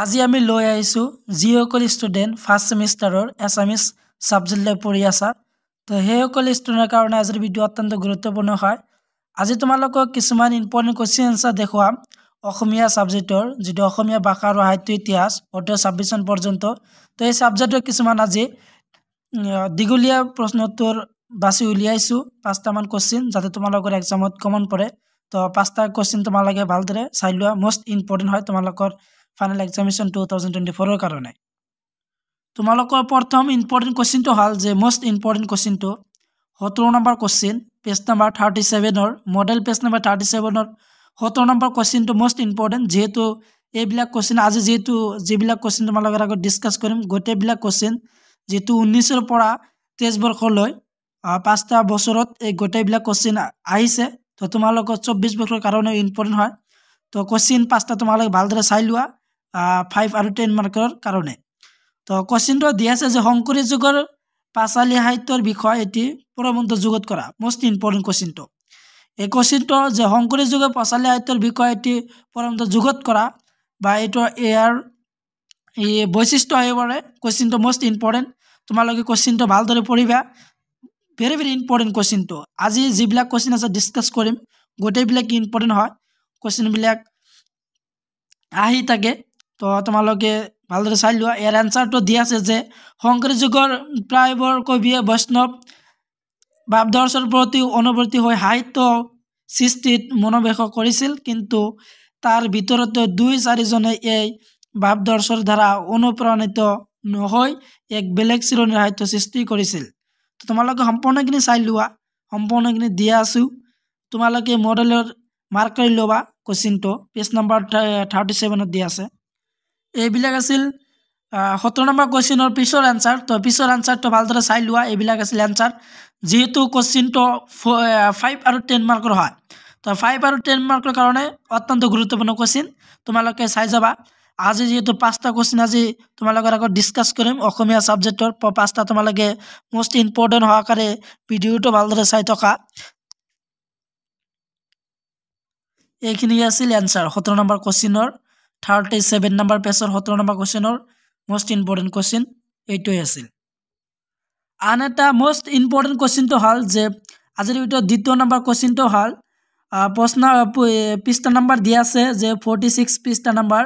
আজি আমি লৈ আহিছোঁ যিসকল ষ্টুডেণ্ট ফাৰ্ষ্ট ছেমিষ্টাৰৰ এছামিছ ছাবজেক্ট লৈ পঢ়ি আছা তো সেইসকল ষ্টুডেণ্টৰ কাৰণে আজিৰ ভিডিঅ' অত্যন্ত গুৰুত্বপূৰ্ণ হয়। আজি তোমালোকক কিছুমান ইম্পৰ্টেণ্ট কুৱেশ্যন এনচাৰ দেখুৱাম অসমীয়া ছাবজেক্টৰ, যিটো অসমীয়া ভাষা আৰু সাহিত্য ইতিহাস 26 চন পৰ্যন্ত। তো এই ছাবজেক্টৰ কিছুমান আজি দীঘলীয়া প্ৰশ্ন উত্তৰ বাছি উলিয়াইছোঁ 5টামান কুৱেশ্যন, যাতে তোমালোকৰ এক্সামত কমন পৰে। তো 5টা কুৱেশ্যন তোমালোকে ভালদৰে চাই লোৱা, মষ্ট ইম্পৰ্টেণ্ট হয় তোমালোকৰ ফাইনেল এক্সামিনেশ্যন 2024 কাৰণে। তোমালোকৰ প্ৰথম ইম্পৰ্টেণ্ট কুৱেশ্যনটো হ'ল যে মষ্ট ইম্পৰ্টেণ্ট কুৱেশ্যনটো 17 নম্বৰ কুৱেশ্যন, পেজ নম্বৰ 37ৰ মডেল পেজ নম্বৰ 37ৰ 17 নম্বৰ কুৱেশ্যনটো মষ্ট ইম্পৰ্টেণ্ট। যিহেতু এইবিলাক কুৱেশ্যন আজি যিবিলাক কুৱেশ্যন তোমালোকৰ আগত ডিছকাছ কৰিম, গোটেইবিলাক কুৱেশ্যন যিহেতু 19ৰ পৰা 23 বৰ্ষলৈ 5টা বছৰত এই গোটেইবিলাক কুৱেশ্যন আহিছে। তো তোমালোকৰ 24 বৰ্ষৰ কাৰণে ইম্পৰ্টেণ্ট হয়। তো কুৱেশ্যন 5টা তোমালোকে ভালদৰে চাই লোৱা 5 আৰু 10 মাৰ্কৰ কাৰণে। তো কুৱেশ্যনটো দিয়া আছে যে শংকৰী যুগৰ পাঁচালী সাহিত্যৰ বিষয় এটি প্ৰবন্ধ যুগত কৰা, মষ্ট ইম্পৰ্টেণ্ট কুৱেশ্যনটো। এই কুৱেশ্যনটো যে শংকৰী যুগৰ পাঁচালী সাহিত্যৰ বিষয় এটি প্ৰবন্ধ যুগত কৰা বা ইয়াৰ বৈশিষ্ট্য আহিব পাৰে। কুৱেশ্যনটো মষ্ট ইম্পৰ্টেণ্ট, তোমালোকে কুৱেশ্যনটো ভালদৰে পঢ়িবা। ভেৰি ভেৰি ইম্পৰ্টেণ্ট কুৱেশ্যনটো। আজি যিবিলাক কুৱেশ্যন আছে ডিছকাছ কৰিম গোটেইবিলাক ইম্পৰ্টেণ্ট হয়, কুৱেশ্যনবিলাক আহি থাকে। তো তোমালোকে ভালদৰে চাই লোৱা। ইয়াৰ এনচাৰটো দিয়া আছে যে শংকৰী যুগৰ প্ৰায়বোৰ কবিয়ে বৈষ্ণৱ ভাৱদৰ্শৰ প্ৰতি অনুৱৰ্তী হৈ সাহিত্য সৃষ্টিত মনোনিৱেশ কৰিছিল, কিন্তু তাৰ ভিতৰতে 2-4জনে এই ভাৱদৰ্শৰ দ্বাৰা অনুপ্ৰাণিত নহৈ এক বেলেগ শ্ৰেণীৰ সাহিত্য সৃষ্টি কৰিছিল। তো তোমালোকে সম্পূৰ্ণখিনি চাই লোৱা, সম্পূৰ্ণখিনি দিয়া আছোঁ। তোমালোকে মডেলৰ মাৰ্ক কৰি ল'বা। কুৱেশ্যনটো পেজ নম্বৰ 37ত দিয়া আছে। এইবিলাক আছিল 17 নম্বৰ কুৱেশ্যনৰ পিছৰ এনচাৰ। তো পিছৰ এনচাৰটো ভালদৰে চাই লোৱা। এইবিলাক আছিল এনচাৰ, যিহেতু কুৱেশ্যনটো 5 আৰু 10 মাৰ্কৰ হয়। তো 5 আৰু 10 মাৰ্কৰ কাৰণে অত্যন্ত গুৰুত্বপূৰ্ণ কুৱেশ্যন, তোমালোকে চাই যাবা। আজি যিহেতু 5টা কুৱেশ্যন আজি তোমালোকৰ আগত ডিছকাছ কৰিম অসমীয়া ছাবজেক্টৰ 5টা, তোমালোকে মষ্ট ইম্পৰ্টেণ্ট সহকাৰে ভিডিঅ'টো ভালদৰে চাই থকা। এইখিনি আছিল এনচাৰ 17 নম্বৰ কুৱেশ্যনৰ 37 নম্বৰ পেজৰ 17 নম্বৰ কুৱেশ্যনৰ মষ্ট ইম্পৰ্টেণ্ট কুৱেশ্যন এইটোৱে আছিল। আন এটা মষ্ট ইম্পৰ্টেণ্ট কুৱেশ্যনটো হ'ল যে আজিৰ ভিতৰত 2 নম্বৰ কুৱেশ্যনটো হ'ল পৃষ্ঠা নম্বৰ দিয়া আছে যে 46 পৃষ্ঠা নম্বৰ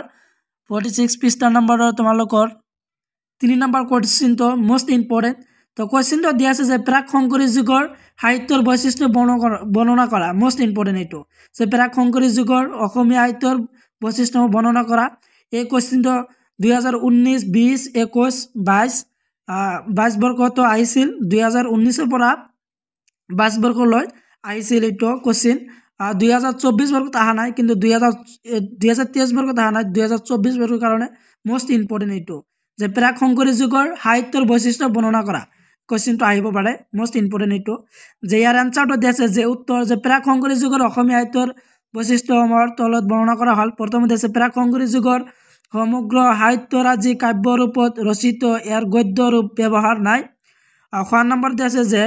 46 পৃষ্ঠা নম্বৰৰ তোমালোকৰ 3 নম্বৰ কুৱেশ্যনটো মষ্ট ইম্পৰ্টেণ্ট। তো কুৱেশ্যনটো দিয়া আছে যে প্ৰাক শংকৰী যুগৰ সাহিত্যৰ বৈশিষ্ট্য বৰ্ণনা কৰা, মষ্ট ইম্পৰ্টেণ্ট এইটো, যে প্ৰাক শংকৰী যুগৰ অসমীয়া সাহিত্যৰ বৈশিষ্ট্য বৰ্ণনা কৰা। এই কুৱেশ্যনটো 2019, 20, 21, 22 বৰ্ষতো আহিছিল। 2019ৰ পৰা 22 বৰ্ষলৈ আহিছিল এইটো কুৱেশ্যন। 2024 বৰ্ষত অহা নাই, কিন্তু 2023 বৰ্ষত অহা নাই, 2024 বৰ্ষৰ কাৰণে মষ্ট ইম্পৰ্টেণ্ট এইটো, যে প্ৰাক শংকৰী যুগৰ সাহিত্যৰ বৈশিষ্ট্য বৰ্ণনা কৰা। কুৱেশ্যনটো আহিব পাৰে, মষ্ট ইম্পৰ্টেণ্ট এইটো। যে ইয়াৰ এনচাৰটো দিয়া আছে যে উত্তৰ যে প্ৰাক শংকৰী যুগৰ অসমীয়া সাহিত্যৰ বৈশিষ্ট্যসমূহৰ তলত বৰ্ণনা কৰা হ'ল। প্ৰথমতে আছে প্ৰাক শংকৰী যুগৰ সমগ্ৰ সাহিত্যৰাজি কাব্যৰূপত ৰচিত, ইয়াৰ গদ্য ৰূপ ব্যৱহাৰ নাই। 6 নম্বৰতে আছে যে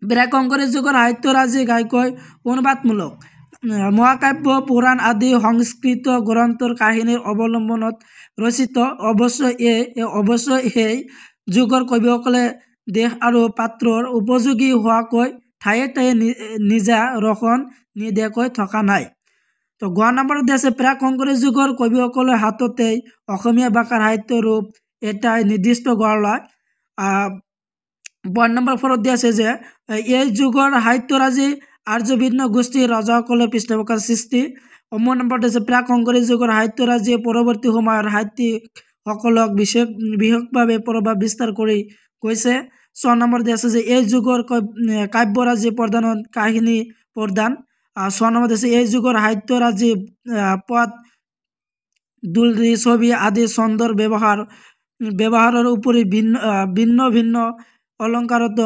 প্ৰাক শংকৰী যুগৰ সাহিত্যৰাজি ঘাইকৈ অনুবাদমূলক, মহাকাব্য পুৰাণ আদি সংস্কৃত গ্ৰন্থৰ কাহিনীৰ অৱলম্বনত ৰচিত। অৱশ্যে সেই যুগৰ কবিসকলে দেশ আৰু পাত্ৰৰ উপযোগী হোৱাকৈ ঠায়ে ঠায়ে নিজা ৰচন নিদিয়াকৈ থকা নাই। তো 9 নম্বৰত আছে প্ৰাক শংকৰী যুগৰ কবিসকলৰ হাততেই অসমীয়া ভাষাৰ সাহিত্য ৰূপ এটাই নিৰ্দিষ্ট গঢ় লয়। 5 নম্বৰ ফৰত দিয়া আছে যে এই যুগৰ সাহিত্যৰাজি আৰ্যভিন্ন গোষ্ঠীৰ ৰজাসকলৰ পৃষ্ঠপোষকতাৰ সৃষ্টি। 9 নম্বৰত আছে প্ৰাক শংকৰী যুগৰ সাহিত্যৰাজিয়ে পৰৱৰ্তী সময়ৰ সাহিত্যিকসকলক বিশেষভাৱে প্ৰভাৱ বিস্তাৰ কৰি গৈছে। 6 নম্বৰত আছে যে এই যুগৰ কাব্যৰাজি প্ৰধানত কাহিনী প্ৰধান। 6 নম্বৰত আছে এই যুগৰ সাহিত্যৰাজি পদ, দুলৰি, ছবি আদি ছন্দৰ ব্যৱহাৰৰ উপৰি ভিন্ন ভিন্ন অলংকাৰত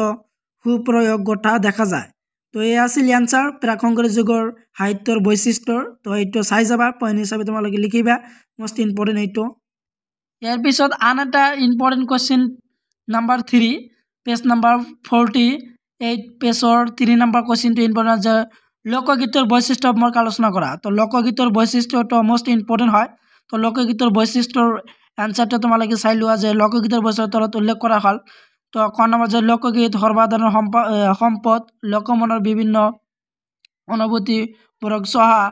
সুপ্ৰয়োগ ঘটা দেখা যায়। তো এই আছিল এনচাৰ প্ৰাক শংকৰী যুগৰ সাহিত্যৰ বৈশিষ্ট্যৰ। তো এইটো চাই যাবা, পইণ্ট হিচাপে তোমালোকে লিখিবা, মষ্ট ইম্পৰ্টেণ্ট এইটো। ইয়াৰ পিছত আন এটা important question number 3 page number 48 পেজৰ 3 নম্বৰ কুৱেশ্যনটো ইম্পৰ্টেণ্ট, যে লোকগীতৰ বৈশিষ্ট্যসমূহক আলোচনা কৰা। তো লোকগীতৰ বৈশিষ্ট্যটো মষ্ট ইম্পৰ্টেণ্ট হয়, তো লোকগীতৰ বৈশিষ্ট্যৰ এনসাৰটো তোমালোকে চাই লোৱা যে লোকগীতৰ বৈশিষ্ট্যৰ তলত উল্লেখ কৰা হ'ল। তো ক নম্বৰ যে লোকগীত সৰ্বসাধাৰণ সম্পদ লোকমনৰ বিভিন্ন অনুভূতিবোৰক চহা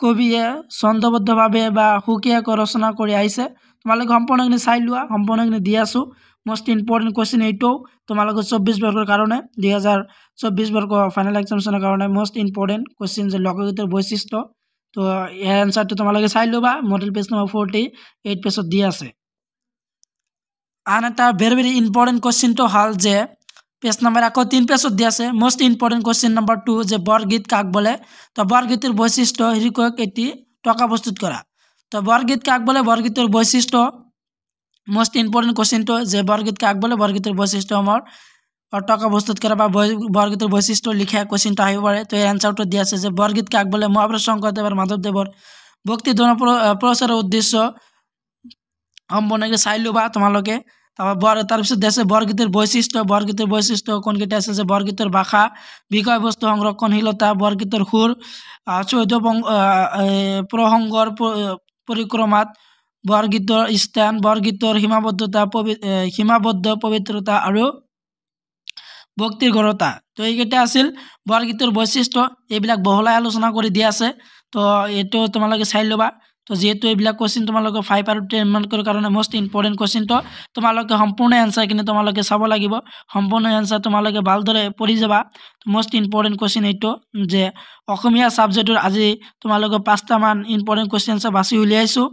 কবিয়ে ছন্দবদ্ধভাৱে বা সুকীয়াকৈ ৰচনা কৰি আহিছে। তোমালোকে সম্পূৰ্ণখিনি চাই লোৱা, সম্পূৰ্ণখিনি দি আছোঁ। মোষ্ট ইম্পৰ্টেণ্ট কুৱেশ্যন এইটোও তোমালোকৰ 24 বৰ্গৰ কাৰণে 2024 বৰ্গ ফাইনেল এক্সামিনেশ্যনৰ কাৰণে মোষ্ট ইম্পৰ্টেণ্ট কুৱেশ্যন যে লোকগীতৰ বৈশিষ্ট্য। তো এই এনসাৰটো তোমালোকে চাই ল'বা, মডেল পেজ নম্বৰ 48 পেজত দিয়া আছে। আন এটা ভেৰি ইম্পৰ্টেণ্ট কুৱেশ্যনটো হ'ল যে পেজ নাম্বাৰ আকৌ 3 পেজত দিয়া আছে। মোষ্ট ইম্পৰ্টেণ্ট কুৱেশ্যন নাম্বাৰ 2 যে বৰগীত কাক বলে। তো বৰগীতৰ বৈশিষ্ট্য হিৰিকক এটি টকা প্ৰস্তুত কৰা। তো বৰগীত কাক বলে, বৰগীতৰ বৈশিষ্ট্য মোষ্ট ইম্পৰ্টেণ্ট কুৱেশ্যনটো যে বৰগীত কাক বলে, বৰগীতৰ বৈশিষ্ট্যসমূহ টকা প্ৰস্তুত কৰা বা বৰগীতৰ বৈশিষ্ট্য লিখা কুৱেশ্যনটো আহিব পাৰে। তো এই এনসাৰটো দিয়া আছে যে বৰগীত কাক বলে মহাপুৰুষ শংকৰদেৱ আৰু মাধৱদেৱৰ ভক্তি ধৰ্ম প্ৰচাৰৰ উদ্দেশ্য সম্পূৰ্ণকৈ চাই ল'বা তোমালোকে। তাৰপিছত দিয়া আছে বৰগীতৰ বৈশিষ্ট্য। বৰগীতৰ বৈশিষ্ট্য কোনকেইটা আছে যে বৰগীতৰ ভাষা, বিষয়বস্তু সংৰক্ষণশীলতা, বৰগীতৰ সুৰ, চৈধ্য প্ৰসংগৰ পৰিক্ৰমাত বৰগীতৰ স্থান, বৰগীতৰ সীমাবদ্ধ পবিত্ৰতা আৰু ভক্তিৰ ঘৰতা। তো এইকেইটা আছিল বৰগীতৰ বৈশিষ্ট্য। এইবিলাক বহলাই আলোচনা কৰি দিয়া আছে। তো এইটো তোমালোকে চাই ল'বা। তো যেহেতু এইবিলাক কুৱেশ্যন তোমালোকে 5 আৰু 10 মাৰ্কৰ কাৰণে মোষ্ট ইম্পৰ্টেণ্ট কুৱেশ্যনটো তোমালোকে সম্পূৰ্ণ এনসাৰখিনি তোমালোকে চাব লাগিব। সম্পূৰ্ণ এনসাৰ তোমালোকে ভালদৰে পঢ়ি যাবা। মোষ্ট ইম্পৰ্টেণ্ট কুৱেশ্যন এইটো যে অসমীয়া ছাবজেক্টৰ আজি তোমালোকে 5টা মান ইম্পৰ্টেণ্ট কুৱেশ্যন বাছি উলিয়াইছোঁ।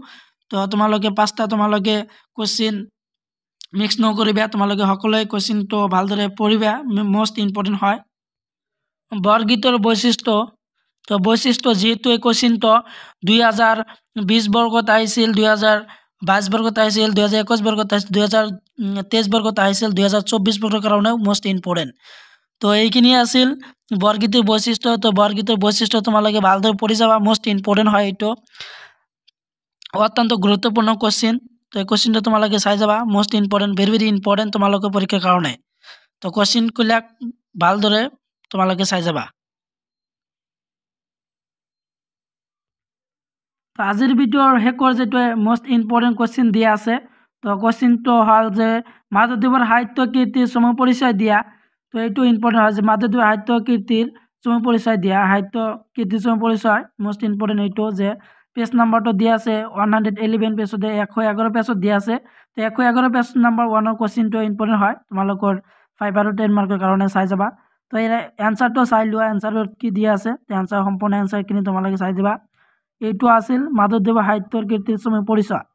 তো তোমালোকে 5টা তোমালোকে কুৱেশ্যন মিক্স নকৰিবা, তোমালোকে সকলোৱে কুৱেশ্যনটো ভালদৰে পঢ়িবা, মোষ্ট ইম্পৰ্টেণ্ট হয়। বৰগীতৰ বৈশিষ্ট্য। তো বৈশিষ্ট্য যেহেতু এই কুৱেশ্যনটো 2020 বৰ্গত আহিছিল, 2022 বৰ্গত আহিছিল, 2021 বৰ্গত আহিছিল, 2023 বৰ্গত আহিছিল, 2024 বৰ্গৰ কাৰণেও মোষ্ট ইম্পৰ্টেণ্ট। তো এইখিনি আছিল বৰগীতৰ বৈশিষ্ট্য। তো বৰগীতৰ বৈশিষ্ট্য তোমালোকে ভালদৰে পঢ়ি যাবা, মোষ্ট ইম্পৰ্টেণ্ট হয় এইটো, অত্যন্ত গুৰুত্বপূৰ্ণ কুৱেশ্যন। তো এই কুৱেশ্যনটো তোমালোকে চাই যাবা, মোষ্ট ইম্পৰ্টেণ্ট, ভেৰি ইম্পৰ্টেণ্ট তোমালোকৰ পৰীক্ষাৰ কাৰণে। তো কুৱেশ্যনবিলাক ভালদৰে তোমালোকে চাই যাবা। তো আজিৰ ভিডিঅ'ৰ শেষৰ যিটো মোষ্ট ইম্পৰ্টেণ্ট কুৱেশ্যন দিয়া আছে। তো কুৱেশ্যনটো হ'ল যে মাধৱদেৱৰ সাহিত্য কীৰ্তিৰ চমু পৰিচয় দিয়া। তো এইটো ইম্পৰ্টেণ্ট হয় যে মাধৱদেৱৰ সাহিত্য কীৰ্তিৰ চমু পৰিচয় দিয়া, সাহিত্য কীৰ্তিৰ চমু পৰিচয় মোষ্ট ইম্পৰ্টেণ্ট এইটো যে পেজ নাম্বাৰটো দিয়া আছে 111 পেজতে 111 পেজত দিয়া আছে। তো 111 পেজ নাম্বাৰ 1ৰ কুৱেশ্যনটো ইম্পৰ্টেণ্ট হয়, তোমালোকৰ 5 আৰু 10 মাৰ্কৰ কাৰণে চাই যাবা। তো এই এনসাৰটো চাই লোৱা, এনসাৰত কি দিয়া আছে, এনসাৰ সম্পূৰ্ণ এনসাৰখিনি তোমালোকে চাই যাবা। এইটো আছিল মাধৱদেৱৰ সাহিত্যৰ কীৰ্তিৰ চমু পৰিচয়।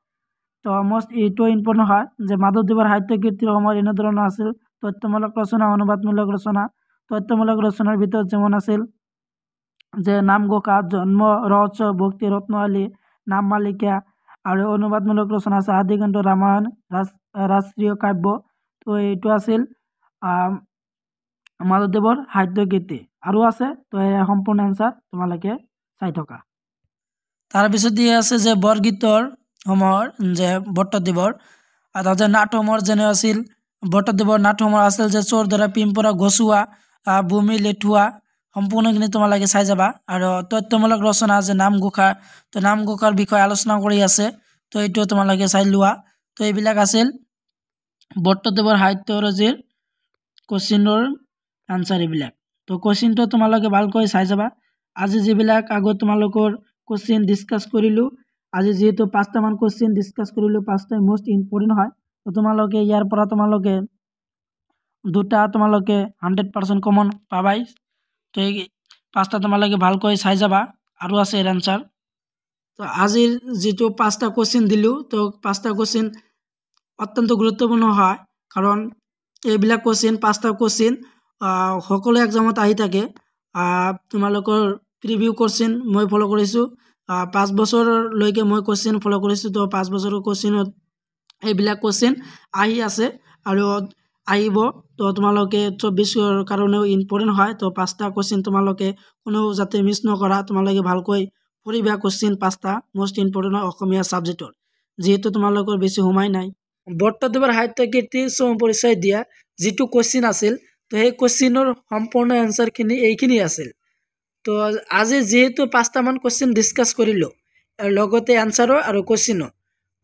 তো মোষ্ট এইটো ইম্পৰ্টেণ্ট হয় যে মাধৱদেৱৰ সাহিত্য কীৰ্তিৰ সময়ত এনেধৰণৰ আছিল তথ্যমূলক ৰচনা, অনুবাদমূলক ৰচনা। তথ্যমূলক ৰচনাৰ ভিতৰত যেমন আছিল যে নামঘোষা, জন্ম ৰহস্য, ভক্তি ৰত্নাৱলী, নাম মালিকা, আৰু অনুবাদমূলক ৰচনা আছে আদিকান্ত, ৰামায়ণ, ৰাষ্ট্ৰীয় কাব্য। তো এইটো আছিল মাধৱদেৱৰ সাহিত্য কীৰ্তি, আৰু আছে। তো এই সম্পূৰ্ণ এনসাৰ তোমালোকে চাই থকা। তাৰপিছত দিয়া আছে যে বৰগীতৰ সমূহৰ যে ভট্টদেৱৰ তাৰপিছত নাটসমূহৰ যেনে আছিল ভট্টদেৱৰ নাটসমূহ আছিল যে চোৰধৰা, পিম্পৰা, গছুৱা, ভূমি লেঠুৱা, সম্পূৰ্ণখিনি তোমালোকে চাই যাবা। আৰু তথ্যমূলক ৰচনা যে নামঘোষা, তো নামঘোষাৰ বিষয়ে আলোচনা কৰি আছে। তো এইটো তোমালোকে চাই লোৱা। তো এইবিলাক আছিল ভট্টদেৱৰ সাহিত্যৰাজিৰ কুৱেশ্যনৰ আনসাৰ এইবিলাক। তো কুৱেশ্যনটো তোমালোকে ভালকৈ চাই যাবা। আজি যিবিলাক আগত তোমালোকৰ কুৱেশ্যন ডিছকাছ কৰিলোঁ, আজি যিহেতু 5টা মান কুৱেশ্যন ডিছকাছ কৰিলোঁ, 5টাই মোষ্ট ইম্পৰ্টেণ্ট হয়। তো তোমালোকে ইয়াৰ পৰা তোমালোকে 2টা তোমালোকে 100% কমন পাবাই। তো এই 5টা তোমালোকে ভালকৈ চাই যাবা, আৰু আছে এৰ আনসাৰ। তো আজিৰ যিটো 5টা কুৱেশ্যন দিলোঁ, তো 5টা কুৱেশ্যন অত্যন্ত গুৰুত্বপূৰ্ণ হয়, কাৰণ এইবিলাক কুৱেশ্যন 5টা কুৱেশ্যন সকলো এক্সামত আহি থাকে। তোমালোকৰ প্ৰিভিউ কুৱেশ্যন মই ফ'ল' কৰিছোঁ, 5 বছৰলৈকে মই কুৱেশ্যন ফ'ল' কৰিছোঁ। তো 5 বছৰৰ কুৱেশ্যনত এইবিলাক কুৱেশ্যন আহি আছে আৰু আহিব। তো তোমালোকে 24ৰ কাৰণেও ইম্পৰ্টেণ্ট হয়। তো 5টা কুৱেশ্যন তোমালোকে কোনেও যাতে মিছ নকৰা, তোমালোকে ভালকৈ পঢ়িবা। কুৱেশ্যন 5টা মোষ্ট ইম্পৰ্টেণ্ট হয় অসমীয়া ছাবজেক্টৰ, যিহেতু তোমালোকৰ বেছি সময় নাই। ভট্টদেৱৰ সাহিত্য কীৰ্তিৰ চমু পৰিচয় দিয়া যিটো কুৱেশ্যন আছিল, তো সেই কুৱেশ্যনৰ সম্পূৰ্ণ এনসাৰখিনি এইখিনি আছিল। তো আজি যিহেতু 5টা মান কুৱেশ্যন ডিছকাছ কৰিলোঁ, লগতে এনসাৰও আৰু কোশ্চিনো।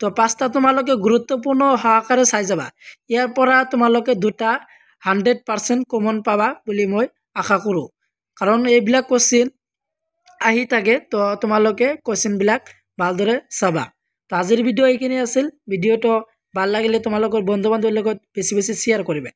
তো 5টা তোমালোকে গুৰুত্বপূৰ্ণ সহকাৰে চাই যাবা। ইয়াৰ পৰা তোমালোকে 2টা 100% কমন পাবা বুলি মই আশা কৰোঁ, কাৰণ এইবিলাক কোশ্চিন আহি থাকে। তো তোমালোকে কোশ্চিনবিলাক ভালদৰে চাবা। তো আজিৰ ভিডিঅ' এইখিনি আছিল। ভিডিঅ'টো ভাল লাগিলে তোমালোকৰ বন্ধু বান্ধৱীৰ লগত বেছি বেছি শ্বেয়াৰ কৰিবা।